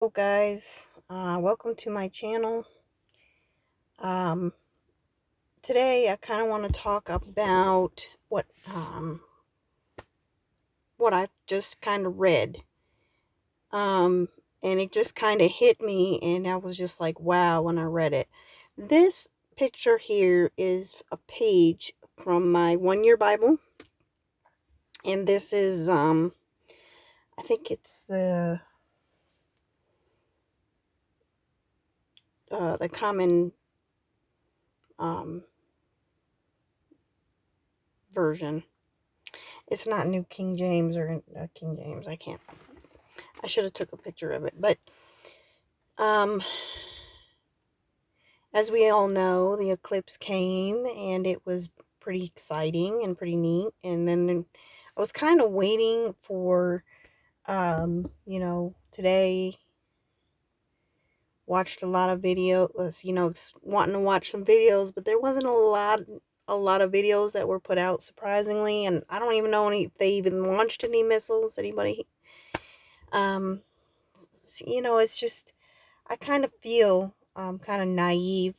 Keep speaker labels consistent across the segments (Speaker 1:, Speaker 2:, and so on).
Speaker 1: Hello guys, welcome to my channel. Um, Today I kind of want to talk about what I've just kind of read. Um, and it just kind of hit me, and I was just like, wow, when I read it. This picture here is a page from my 1 year Bible, and this is I think it's the common um version. It's not New King James or King James. I should have took a picture of it. But um, as we all know, the eclipse came and it was pretty exciting and pretty neat. And then I was kind of waiting for, today watched a lot of videos, wanting to watch some videos, but there wasn't a lot of videos that were put out, surprisingly. And I don't even know if they even launched any missiles. Anybody? Um, it's just I kind of feel kind of naive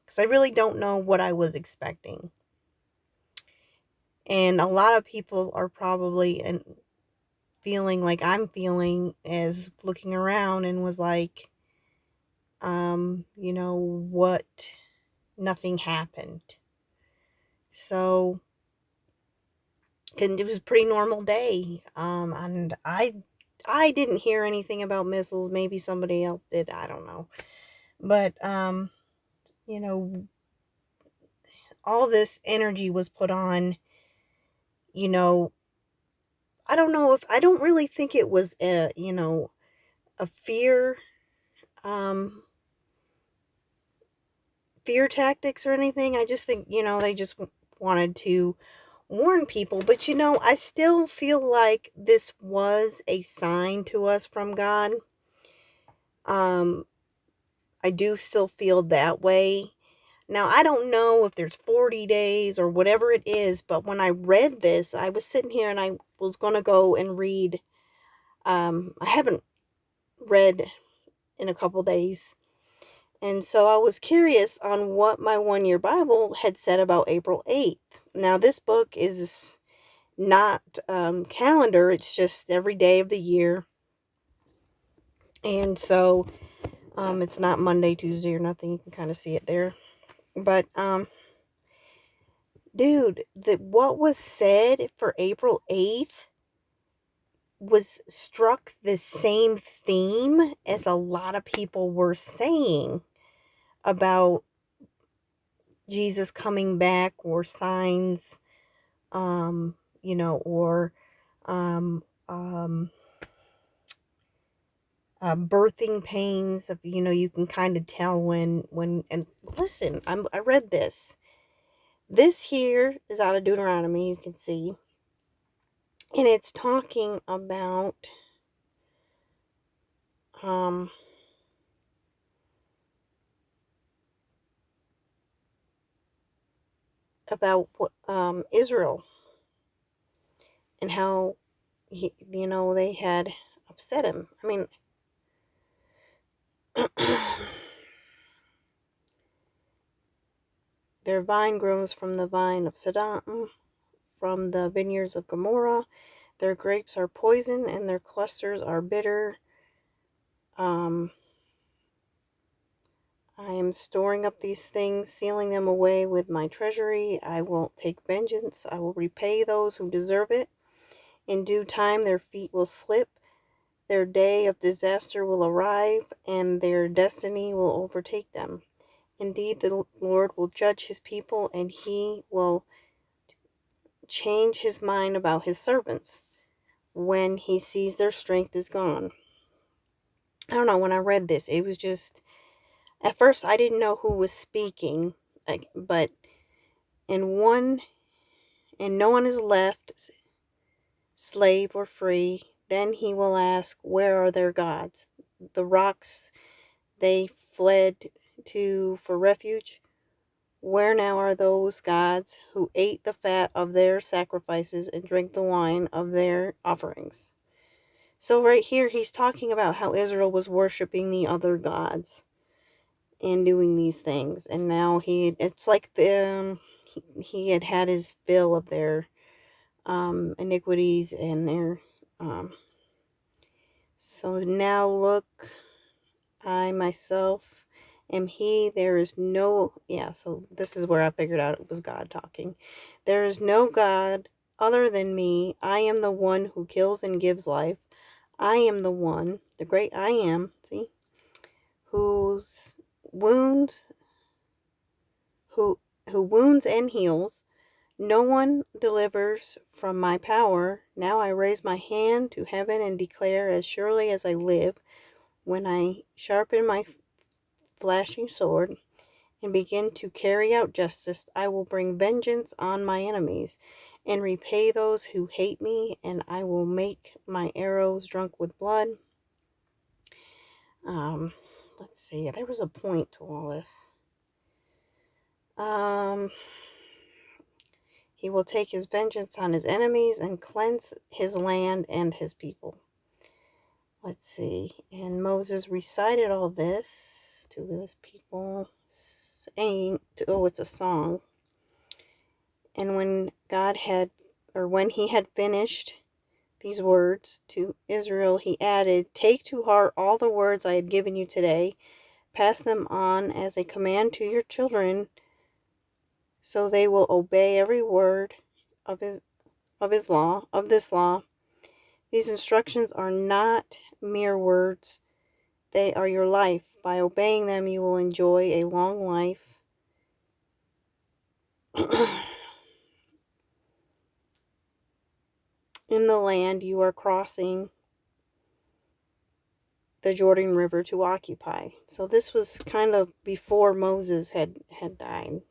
Speaker 1: because I really don't know what I was expecting. And a lot of people are probably feeling like I'm feeling as looking around and was like, what? Nothing happened. So, and it was a pretty normal day. And I didn't hear anything about missiles. Maybe somebody else did. I don't know. But, you know, all this energy was put on, you know, I don't really think it was a um, fear tactics or anything. I just think, they just wanted to warn people. But, I still feel like this was a sign to us from God. Um, I do still feel that way. Now, I don't know if there's 40 days or whatever it is, but when I read this, I was sitting here and I was going to go and read. I haven't read in a couple days. And so I was curious on what my 1 year Bible had said about April 8th. Now, this book is not calendar, it's just every day of the year. And so it's not Monday, Tuesday, or nothing. You can kind of see it there. But, dude, what was said for April 8th was struck the same theme as a lot of people were saying about Jesus coming back, or signs, um, or um, um, birthing pains. Of you can kind of tell when. And listen, I read this. This here is out of Deuteronomy. You can see, and it's talking um about Israel, and how they had upset him. I mean, their vine grows from the vine of Sodom, from the vineyards of Gomorrah. Their grapes are poison, and their clusters are bitter. Um, I am storing up these things, sealing them away with my treasury. I will take vengeance. I will repay those who deserve it. In due time, their feet will slip. Their day of disaster will arrive, and their destiny will overtake them. Indeed, the Lord will judge his people, and he will change his mind about his servants when he sees their strength is gone. I don't know, when I read this, it was just, at first I didn't know who was speaking, but in one, and no one is left, slave or free. Then he will ask, where are their gods? The rocks they fled to for refuge? Where now are those gods who ate the fat of their sacrifices and drank the wine of their offerings? So right here, he's talking about how Israel was worshiping the other gods and doing these things. And now it's like he had had his fill of their iniquities and their... So now look, I myself am he, there is no... Yeah, so this is where I figured out it was God talking. There is no God other than me. I am the one who kills and gives life. I am the one, the great I am, see, whose wounds, who wounds and heals. No one delivers from my power. Now I raise my hand to heaven and declare, as surely as I live, when I sharpen my flashing sword and begin to carry out justice, I will bring vengeance on my enemies and repay those who hate me, and I will make my arrows drunk with blood. Let's see, there was a point to all this. He will take his vengeance on his enemies and cleanse his land and his people. Let's see. And Moses recited all this to his people, saying, it's a song. And when he had finished these words to Israel, he added, take to heart all the words I had given you today. Pass them on as a command to your children, so they will obey every word of this law. These instructions are not mere words. They are your life. By obeying them, you will enjoy a long life. In the land you are crossing the Jordan River to occupy. So this was kind of before Moses had died.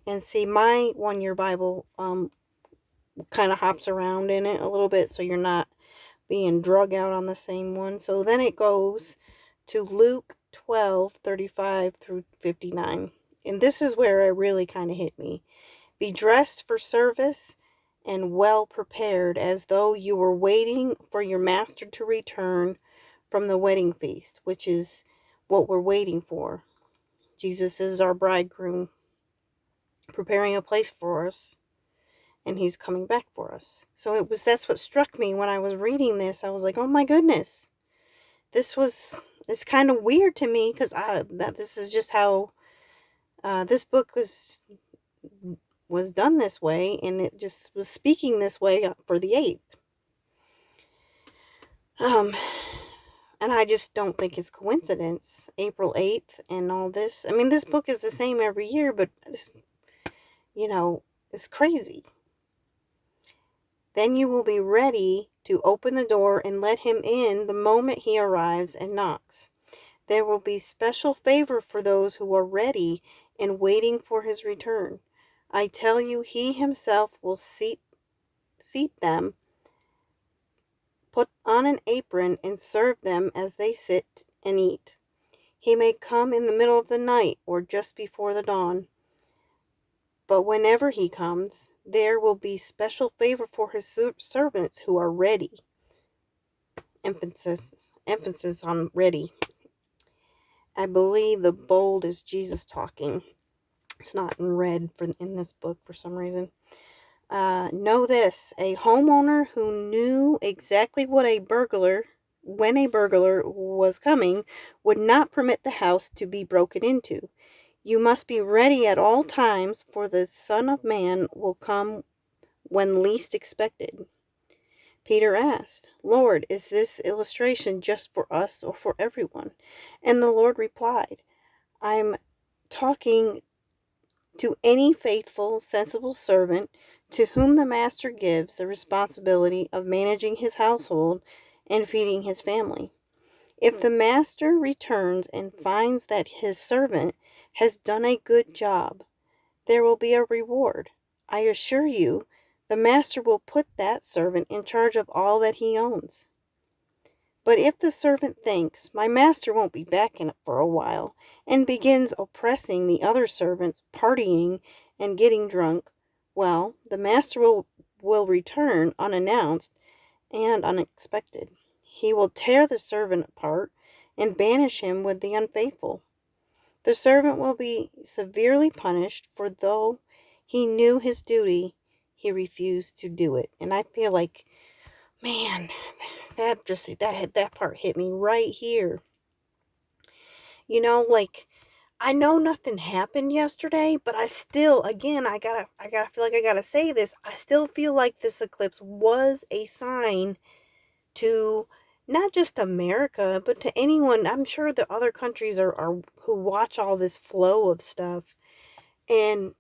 Speaker 1: And see, my one-year Bible kind of hops around in it a little bit, so you're not being drug out on the same one. So then it goes to Luke 12:35 through 59. And this is where it really kind of hit me. Be dressed for service and well prepared, as though you were waiting for your master to return from the wedding feast, which is what we're waiting for. Jesus is our bridegroom, preparing a place for us, and he's coming back for us. So that's what struck me when I was reading this. I was like, oh my goodness, it's kind of weird to me, because this is just how this book was done this way, and it just was speaking this way for the 8th. And I just don't think it's coincidence. April 8th and all this. I mean, this book is the same every year, but it's crazy. Then you will be ready to open the door and let him in the moment he arrives and knocks. There will be special favor for those who are ready and waiting for his return. I tell you, he himself will seat them, put on an apron, and serve them as they sit and eat. He may come in the middle of the night or just before the dawn. But whenever he comes, there will be special favor for his servants who are ready. Emphasis on ready. I believe the bold is Jesus talking. It's not in red in this book for some reason. Know this, a homeowner who knew exactly when a burglar was coming, would not permit the house to be broken into. You must be ready at all times, for the Son of Man will come when least expected. Peter asked, Lord, is this illustration just for us or for everyone? And the Lord replied, I'm talking to any faithful, sensible servant to whom the master gives the responsibility of managing his household and feeding his family. If the master returns and finds that his servant has done a good job, there will be a reward. I assure you, the master will put that servant in charge of all that he owns. But if the servant thinks, my master won't be back in it for a while, and begins oppressing the other servants, partying and getting drunk, well, the master will return unannounced and unexpected. He will tear the servant apart and banish him with the unfaithful. The servant will be severely punished, for though he knew his duty, he refused to do it. And I feel like, man, that part hit me right here. You know, like, I know nothing happened yesterday, but I still, again, I gotta feel like I gotta say this. I still feel like this eclipse was a sign to not just America, but to anyone. I'm sure the other countries are who watch all this flow of stuff, and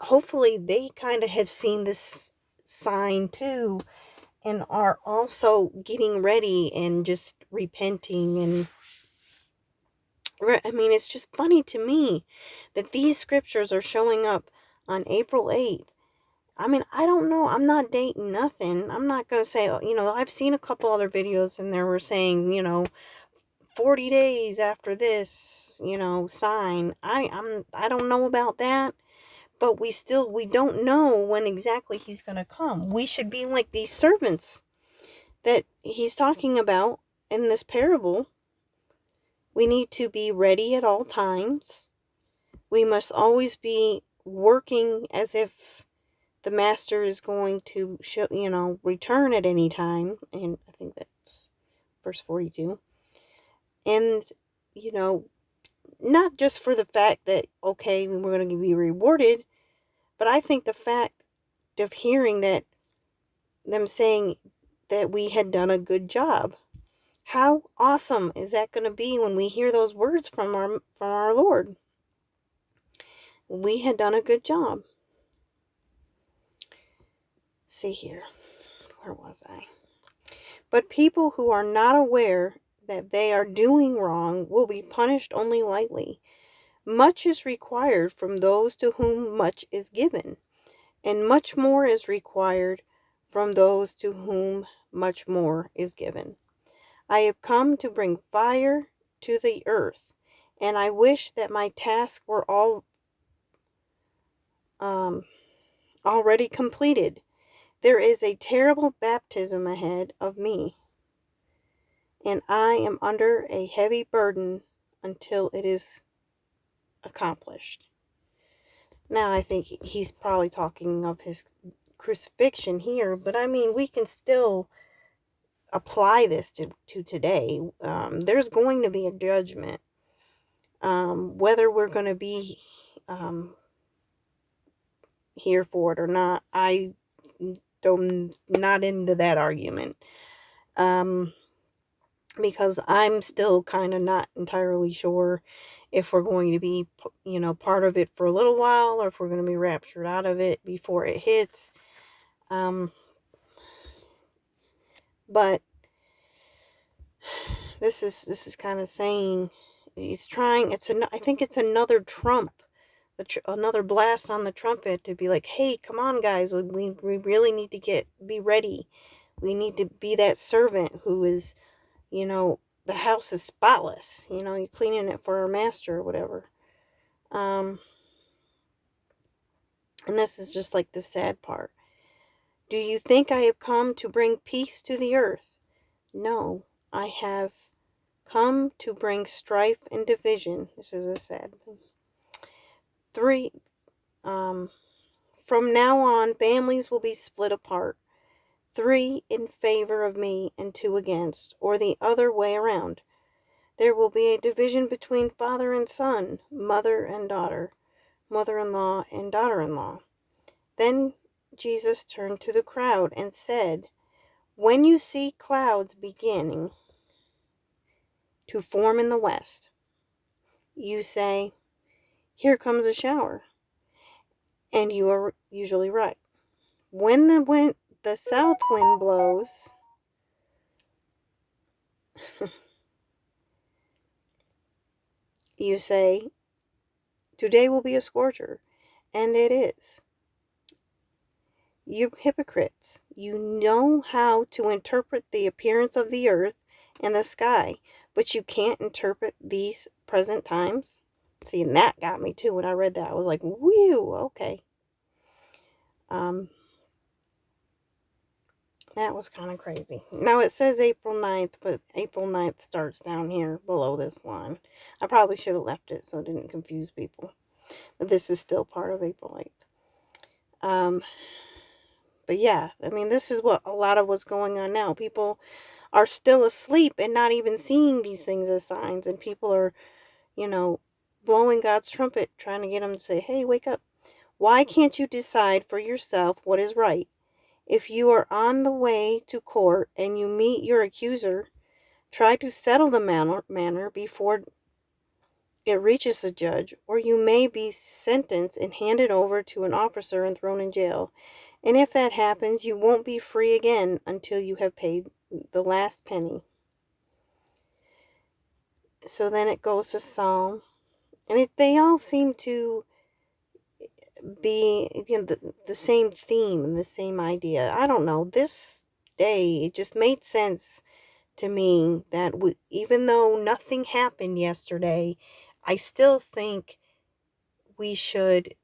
Speaker 1: hopefully they kind of have seen this sign too, and are also getting ready and just repenting. And I mean, it's just funny to me that these scriptures are showing up on April 8th. I mean, I don't know. I'm not dating nothing. I'm not going to say, I've seen a couple other videos and they were saying, 40 days after this, sign. I don't know about that, but we don't know when exactly he's going to come. We should be like these servants that he's talking about in this parable. We need to be ready at all times. We must always be working as if the master is going to return at any time. And I think that's verse 42. And, not just for the fact that, okay, we're going to be rewarded, but I think the fact of hearing them saying that we had done a good job. How awesome is that going to be when we hear those words from our Lord? We had done a good job. See here. Where was I? But people who are not aware that they are doing wrong will be punished only lightly. Much is required from those to whom much is given, and much more is required from those to whom much more is given. I have come to bring fire to the earth, and I wish that my task were already completed. There is a terrible baptism ahead of me, and I am under a heavy burden until it is accomplished. Now, I think he's probably talking of his crucifixion here, but I mean, we can still apply this to today. There's going to be a judgment. Whether we're going to be here for it or not, I don't not into that argument. Because I'm still kind of not entirely sure if we're going to be, part of it for a little while, or if we're going to be raptured out of it before it hits. But this is kind of saying he's trying. I think it's another trump, another blast on the trumpet to be like, hey, come on, guys, we really need to be ready. We need to be that servant who is, the house is spotless. You're cleaning it for our master or whatever. And this is just like the sad part. Do you think I have come to bring peace to the earth? No, I have come to bring strife and division. This is a sad thing. 3. From now on, families will be split apart. 3 in favor of me and 2 against, or the other way around. There will be a division between father and son, mother and daughter, mother-in-law and daughter-in-law. Then Jesus turned to the crowd and said, when you see clouds beginning to form in the west, you say, here comes a shower. And you are usually right. When the south wind blows, you say, today will be a scorcher. And it is. You hypocrites, you know how to interpret the appearance of the earth and the sky, but you can't interpret these present times. See, and that got me too when I read that. I was like, whew, okay. That was kind of crazy. Now it says April 9th, but April 9th starts down here below this line. I probably should have left it so it didn't confuse people. But this is still part of April 8th. But yeah, I mean, this is what a lot of what's going on now. People are still asleep and not even seeing these things as signs. And people are, blowing God's trumpet, trying to get him to say, hey, wake up. Why can't you decide for yourself what is right? If you are on the way to court and you meet your accuser, try to settle the matter before it reaches the judge, or you may be sentenced and handed over to an officer and thrown in jail. And if that happens, you won't be free again until you have paid the last penny. So then it goes to Psalm, and they all seem to be the same theme and the same idea. I don't know. This day, it just made sense to me that even though nothing happened yesterday, I still think we should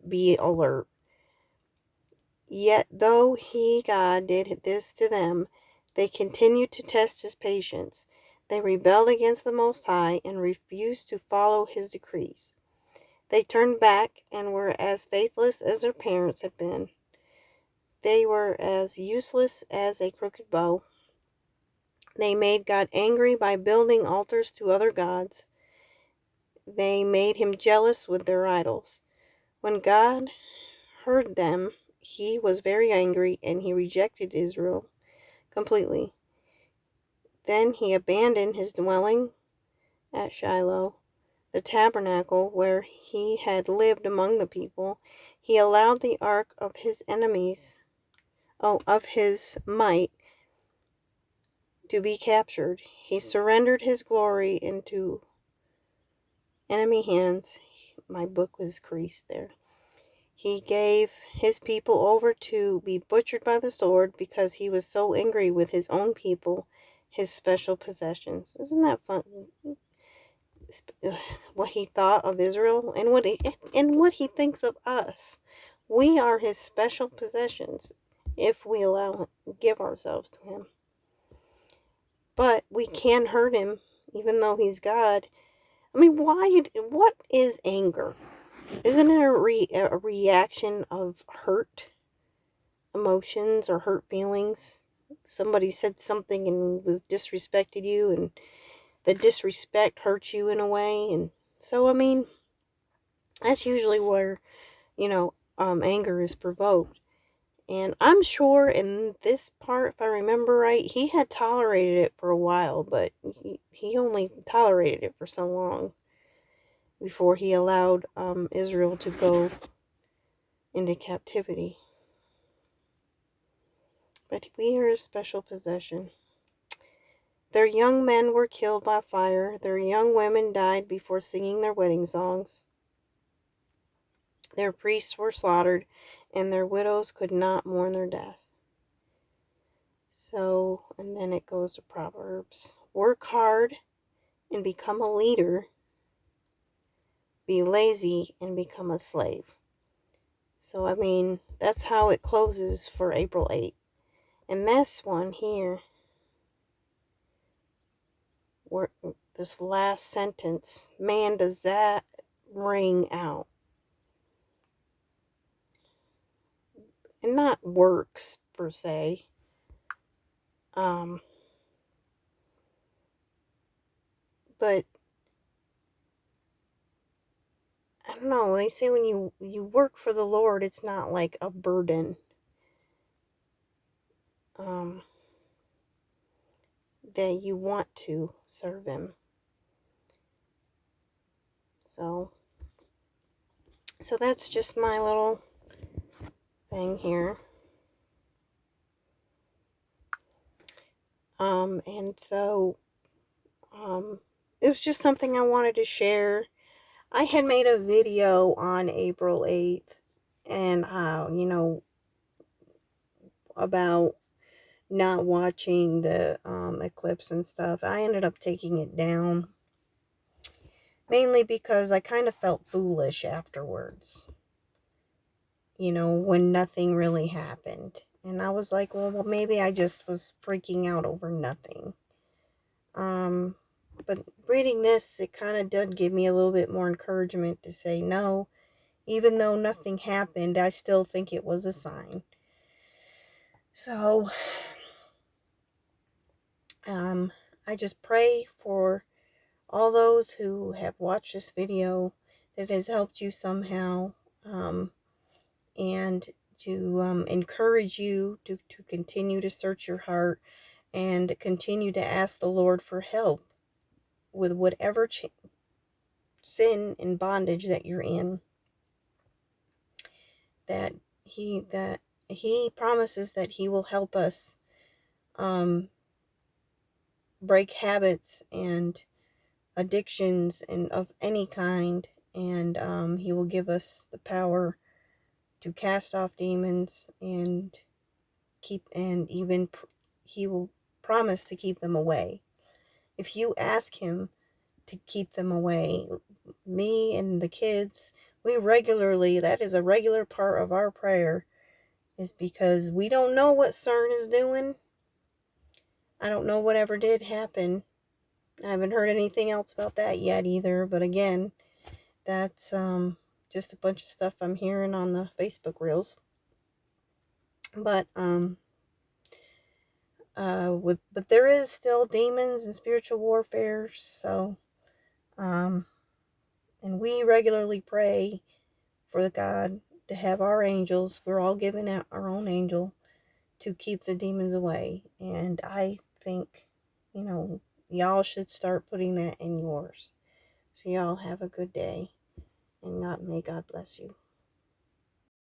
Speaker 1: be alert. Yet though God, did this to them, they continued to test his patience. They rebelled against the Most High and refused to follow his decrees. They turned back and were as faithless as their parents had been. They were as useless as a crooked bow. They made God angry by building altars to other gods. They made him jealous with their idols. When God heard them, he was very angry and he rejected Israel completely. Then he abandoned his dwelling at Shiloh, the tabernacle where he had lived among the people. He allowed the ark of his of his might, to be captured. He surrendered his glory into enemy hands. My book was creased there. He gave his people over to be butchered by the sword because he was so angry with his own people, his special possessions. Isn't that fun? What he thought of Israel and what he thinks of us. We are his special possessions if we give ourselves to him. But we can hurt him even though he's God. I mean, what is anger? Isn't it a reaction of hurt emotions or hurt feelings? Somebody said something and was disrespected you, and the disrespect hurts you in a way. And so, I mean, that's usually where, anger is provoked. And I'm sure in this part, if I remember right, he had tolerated it for a while, but he only tolerated it for so long before he allowed Israel to go into captivity. But we are a special possession. Their young men were killed by fire. Their young women died before singing their wedding songs. Their priests were slaughtered, and their widows could not mourn their death. So, and then it goes to Proverbs. Work hard and become a leader. Be lazy and become a slave. So, I mean, that's how it closes for April 8th. And this one here, this last sentence, man, does that ring out. And not works, per se. But I don't know, they say when you work for the Lord, it's not like a burden. That you want to serve him. So that's just my little thing here. And so, it was just something I wanted to share. I had made a video on April 8th and about not watching the eclipse and stuff. I ended up taking it down. Mainly because I kind of felt foolish afterwards. When nothing really happened. And I was like, well, maybe I just was freaking out over nothing. But reading this, it kind of did give me a little bit more encouragement to say, no, even though nothing happened, I still think it was a sign. So, I just pray for all those who have watched this video that has helped you somehow, and to encourage you to continue to search your heart and continue to ask the Lord for help with whatever sin and bondage that you're in. That he promises that he will help us break habits and addictions and of any kind, and he will give us the power to cast off demons and he will promise to keep them away. If you ask him to keep them away, me and the kids, that is a regular part of our prayer, is because we don't know what CERN is doing. I don't know whatever did happen. I haven't heard anything else about that yet either, but again, that's just a bunch of stuff I'm hearing on the Facebook reels. But but there is still demons and spiritual warfare, so and we regularly pray for the God to have our angels. We're all giving out our own angel to keep the demons away, and I think, y'all should start putting that in yours. So y'all have a good day, and may God bless you.